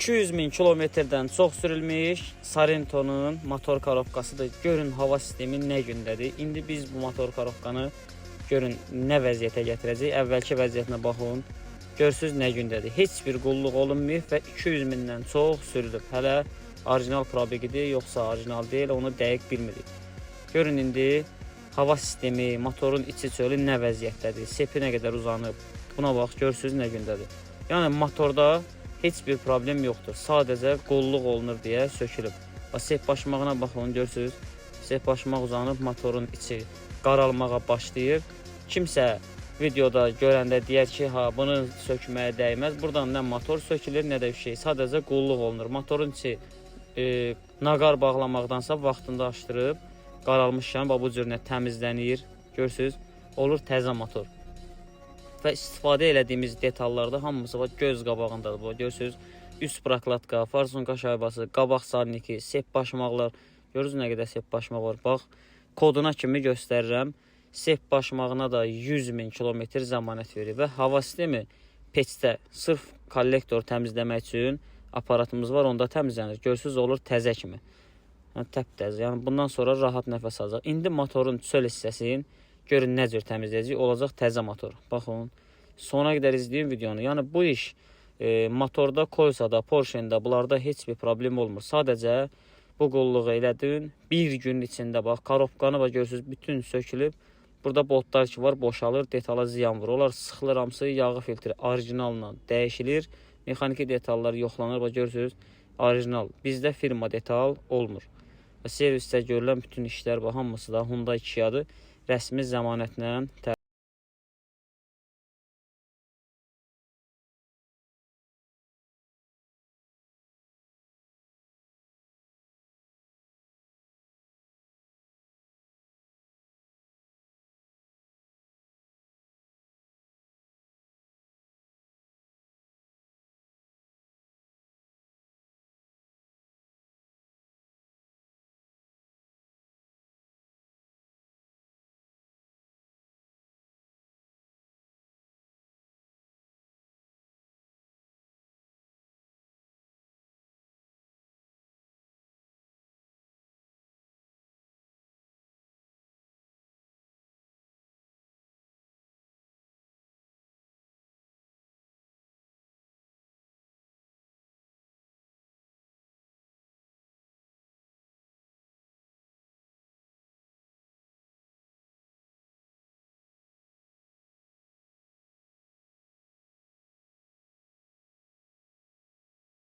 200 min kilometrdən çox sürülmüş Sarento'nun motor korobkasıdır. Görün hava sistemi nə gündədir. İndi biz bu motor korobkanı görün nə vəziyyətə gətirəcək. Əvvəlki vəziyyətinə baxın. Görürsünüz nə gündədir. Heç bir qulluq olunmayıb və 200 mindən çox sürülüb. Hələ orijinal probegidir, yoxsa orijinal deyil, onu dəqiq bilmirik. Görün indi hava sistemi, motorun içi çölü nə vəziyyətdədir. Sepi nə qədər uzanıb. Buna bax, görürsünüz nə gündədir. Yəni motorda heç bir problem yoxdur. Sadəcə qulluq olunur deyə sökülüb. Sep başmağına baxın, görürsünüz. Sep başmaq uzanıb, motorun içi qaralmağa başlayır. Kimsə videoda görəndə deyər ki, ha bunu sökməyə dəyməz. Buradan nə motor sökülür, nə də bir şey. Sadəcə qulluq olunur. Motorun içi naqar bağlamaqdansa vaxtında açdırıb, qaralmışkən bu cürlə təmizlənir. Görürsünüz, olur təzə motor. Və istifadə elədiyimiz detallarda hamısı var, göz qabağındadır. Bu görürsünüz, üst prokladka, farsonka şaybası, qabaq salniki, sep başmaqlar. Görürsünüz nə qədər sep başmaq var. Bax, koduna kimi göstərirəm. Sep başmağına da 100 min kilometr zəmanət verir və hava sistemi peçdə sırf kollektor təmizləmək üçün aparatımız var, onda təmizlənir. Görürsünüz, olur təzə kimi. Yəni, təptəzə. Yəni, bundan sonra rahat nəfəs alacaq. İndi motorun çöl hissəsini görün nə cür təmizləyəcək. Olacaq təzə motor. Baxın, sona qədər izləyin videonu. Yəni, bu iş motorda, Koysada, Porsche'ndə, bunlarda heç bir problem olmur. Sadəcə bu qulluğu elədin. Bir gün içində, bax, korobkanı var, görürsünüz, bütün sökülüb. Burada boltlar ki var, boşalır, detala ziyan vurur. Onlar sıxılır, hamısı yağı filtri orijinalla dəyişilir. Mexaniki detallar yoxlanır, bax, görürsünüz, orijinal. Bizdə firma detal olmur. Servisdə görülən bütün işlər, bax, hamısı da Hyundai Kia'dır. Rəsmi zəmanətlə